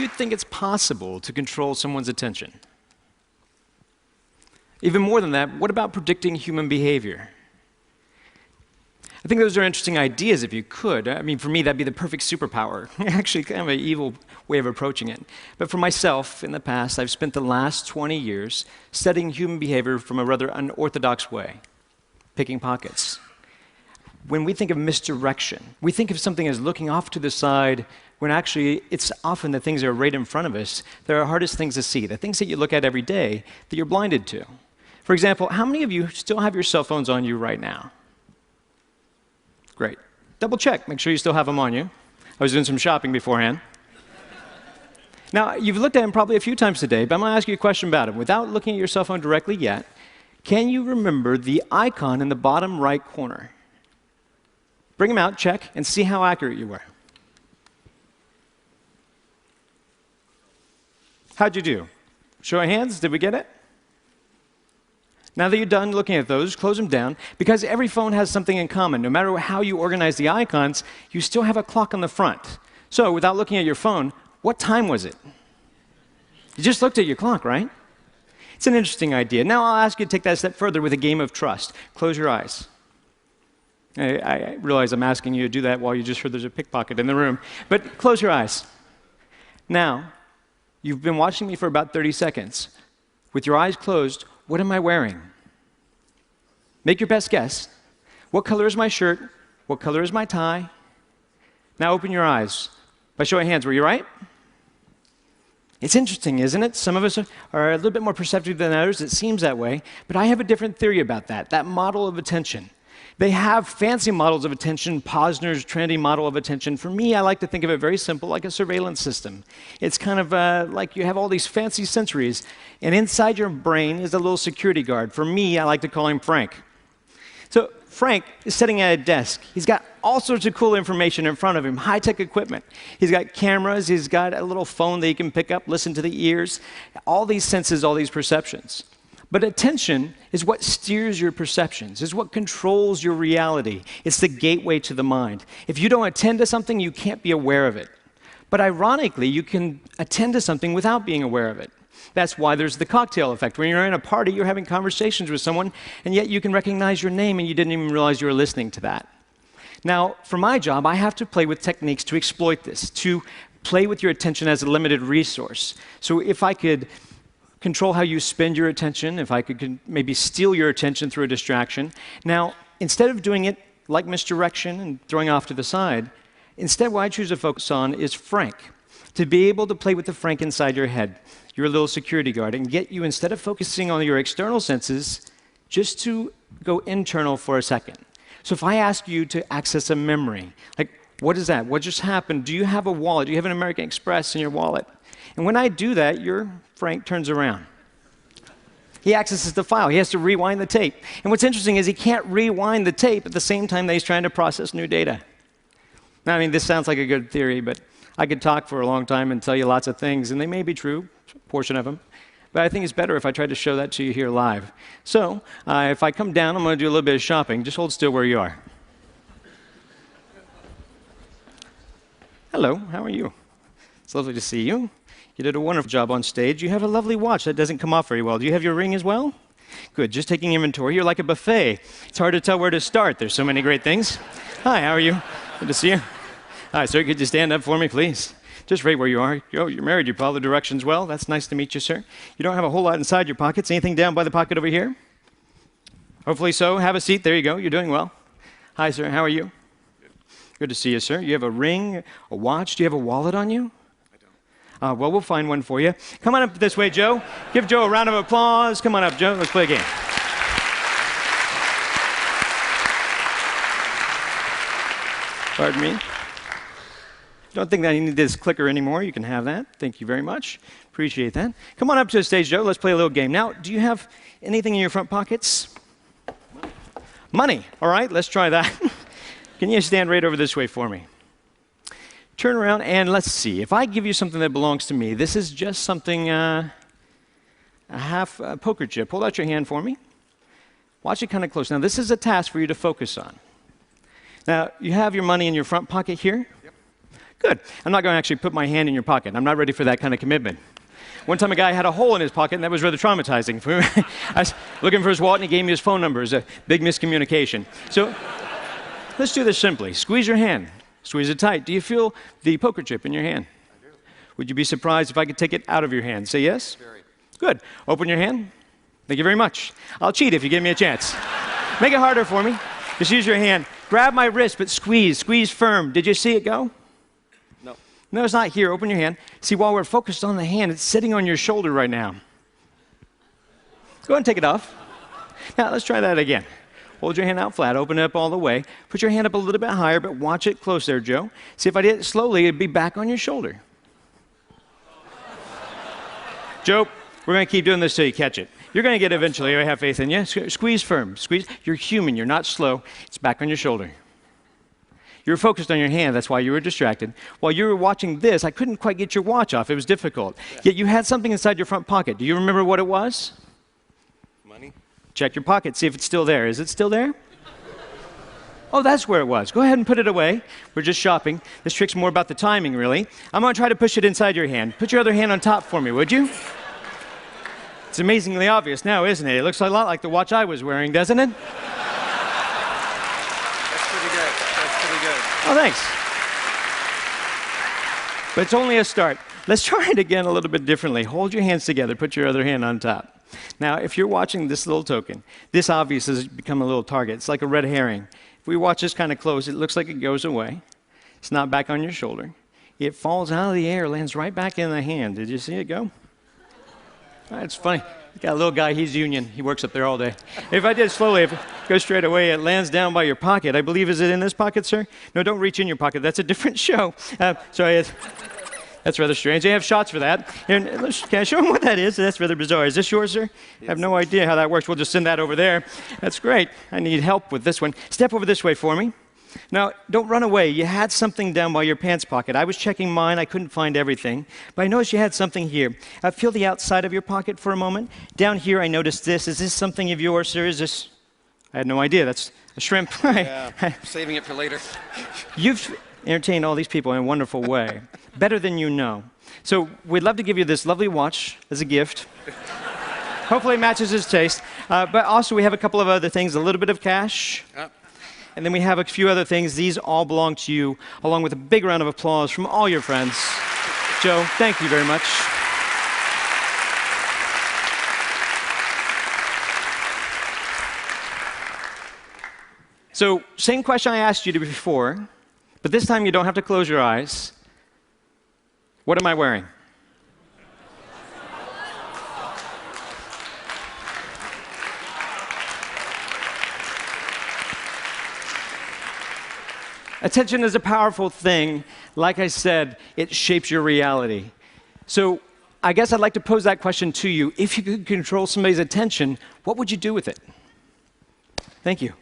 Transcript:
you think it's possible to control someone's attention? Even more than that, what about predicting human behavior? I think those are interesting ideas if you could. I mean, for me, that'd be the perfect superpower. Actually, kind of an evil way of approaching it. But for myself, in the past, I've spent the last 20 years studying human behavior from a rather unorthodox way, picking pockets. When we think of misdirection, we think of something as looking off to the side, when actually it's often the things that are right in front of us that are hardest things to see, the things that you look at every day that you're blinded to. For example, how many of you still have your cell phones on you right now? Great. Double check, make sure you still have them on you. I was doing some shopping beforehand. Now, you've looked at them probably a few times today, but I'm going to ask you a question about them. Without looking at your cell phone directly yet, can you remember the icon in the bottom right corner? Bring them out, check, and see how accurate you were. How'd you do? Show of hands, did we get it? Now that you're done looking at those, close them down, because every phone has something in common. No matter how you organize the icons, you still have a clock on the front. So without looking at your phone, what time was it? You just looked at your clock, right? It's an interesting idea. Now I'll ask you to take that a step further with a game of trust. Close your eyes. I realize I'm asking you to do that while you just heard there's a pickpocket in the room, but close your eyes. Now, you've been watching me for about 30 seconds. With your eyes closed, what am I wearing? Make your best guess. What color is my shirt? What color is my tie? Now open your eyes. By show of hands, were you right? It's interesting, isn't it? Some of us are a little bit more perceptive than others. It seems that way. But I have a different theory about that model of attention. They have fancy models of attention, Posner's trendy model of attention. For me, I like to think of it very simple, like a surveillance system. It's kind of like you have all these fancy sensories, and inside your brain is a little security guard. For me, I like to call him Frank. So Frank is sitting at a desk. He's got all sorts of cool information in front of him, high-tech equipment. He's got cameras. He's got a little phone that he can pick up, listen to the ears, all these senses, all these perceptions. But attention is what steers your perceptions, is what controls your reality. It's the gateway to the mind. If you don't attend to something, you can't be aware of it. But ironically, you can attend to something without being aware of it. That's why there's the cocktail effect. When you're in a party, you're having conversations with someone, and yet you can recognize your name, and you didn't even realize you were listening to that. Now, for my job, I have to play with techniques to exploit this, to play with your attention as a limited resource. So if I could control how you spend your attention, if I could maybe steal your attention through a distraction. Now, instead of doing it like misdirection and throwing off to the side, instead what I choose to focus on is Frank. To be able to play with the Frank inside your head, your little security guard, and get you, instead of focusing on your external senses, just to go internal for a second. So if I ask you to access a memory, like, what is that? What just happened? Do you have a wallet? Do you have an American Express in your wallet? And when I do that, your Frank turns around. He accesses the file. He has to rewind the tape. And what's interesting is he can't rewind the tape at the same time that he's trying to process new data. Now, I mean, this sounds like a good theory, but I could talk for a long time and tell you lots of things, and they may be true, a portion of them. But I think it's better if I tried to show that to you here live. So if I come down, I'm going to do a little bit of shopping. Just hold still where you are. Hello, how are you? It's lovely to see you. You did a wonderful job on stage. You have a lovely watch that doesn't come off very well. Do you have your ring as well? Good, just taking inventory. You're like a buffet. It's hard to tell where to start. There's so many great things. Hi, how are you? Good to see you. Hi, sir, could you stand up for me, please? Just right where you are. Oh, you're married. You follow the directions well. That's nice to meet you, sir. You don't have a whole lot inside your pockets. Anything down by the pocket over here? Hopefully so. Have a seat. There you go. You're doing well. Hi, sir. How are you? Good to see you, sir. You have a ring, a watch. Do you have a wallet on you? Well, we'll find one for you. Come on up this way, Joe. Give Joe a round of applause. Come on up, Joe. Let's play a game. Pardon me. Don't think that I need this clicker anymore. You can have that. Thank you very much. Appreciate that. Come on up to the stage, Joe. Let's play a little game. Now, do you have anything in your front pockets? Money. All right, let's try that. Can you stand right over this way for me? Turn around and let's see. If I give you something that belongs to me, this is just something, a half poker chip. Hold out your hand for me. Watch it kind of close. Now, this is a task for you to focus on. Now, you have your money in your front pocket here. Yep. Good. I'm not going to actually put my hand in your pocket. I'm not ready for that kind of commitment. One time a guy had a hole in his pocket, and that was rather traumatizing for him. I was looking for his wallet, and he gave me his phone number. It was a big miscommunication. So let's do this simply. Squeeze your hand. Squeeze it tight. Do you feel the poker chip in your hand? I do. Would you be surprised if I could take it out of your hand? Say yes? Very. Good. Open your hand. Thank you very much. I'll cheat if you give me a chance. Make it harder for me. Just use your hand. Grab my wrist, but squeeze. Squeeze firm. Did you see it go? No. No, it's not here. Open your hand. See, while we're focused on the hand, it's sitting on your shoulder right now. Go ahead and take it off. Now, let's try that again. Hold your hand out flat. Open it up all the way. Put your hand up a little bit higher, but watch it close there, Joe. See, if I did it slowly, it'd be back on your shoulder. Joe, we're going to keep doing this till you catch it. You're going to get it eventually. I have faith in you. Squeeze firm. Squeeze. You're human. You're not slow. It's back on your shoulder. You were focused on your hand. That's why you were distracted. While you were watching this, I couldn't quite get your watch off. It was difficult. Yet you had something inside your front pocket. Do you remember what it was? Money. Check your pocket. See if it's still there. Is it still there? Oh, that's where it was. Go ahead and put it away. We're just shopping. This trick's more about the timing, really. I'm going to try to push it inside your hand. Put your other hand on top for me, would you? It's amazingly obvious now, isn't it? It looks a lot like the watch I was wearing, doesn't it? That's pretty good. That's pretty good. Oh, thanks. But it's only a start. Let's try it again a little bit differently. Hold your hands together. Put your other hand on top. Now, if you're watching this little token, this obviously has become a little target. It's like a red herring. If we watch this kind of close, it looks like it goes away. It's not back on your shoulder. It falls out of the air, lands right back in the hand. Did you see it go? It's funny. Got a little guy, he's union. He works up there all day. If I did it slowly, if it goes straight away, it lands down by your pocket. I believe, is it in this pocket, sir? No, don't reach in your pocket. That's a different show. Sorry, that's rather strange. They have shots for that. Here, can I show him what that is? That's rather bizarre. Is this yours, sir? Yes. I have no idea how that works. We'll just send that over there. That's great. I need help with this one. Step over this way for me. Now, don't run away. You had something down by your pants pocket. I was checking mine. I couldn't find everything. But I noticed you had something here. Feel the outside of your pocket for a moment. Down here, I noticed this. Is this something of yours, sir? Is this? I had no idea. That's a shrimp. Yeah, saving it for later. You've entertained all these people in a wonderful way. Better than you know. So we'd love to give you this lovely watch as a gift. Hopefully it matches his taste. But also we have a couple of other things. A little bit of cash. And then we have a few other things. These all belong to you, along with a big round of applause from all your friends. Joe, thank you very much. So, same question I asked you before, but this time you don't have to close your eyes. What am I wearing? Attention is a powerful thing. Like I said, it shapes your reality. So I guess I'd like to pose that question to you. If you could control somebody's attention, what would you do with it? Thank you.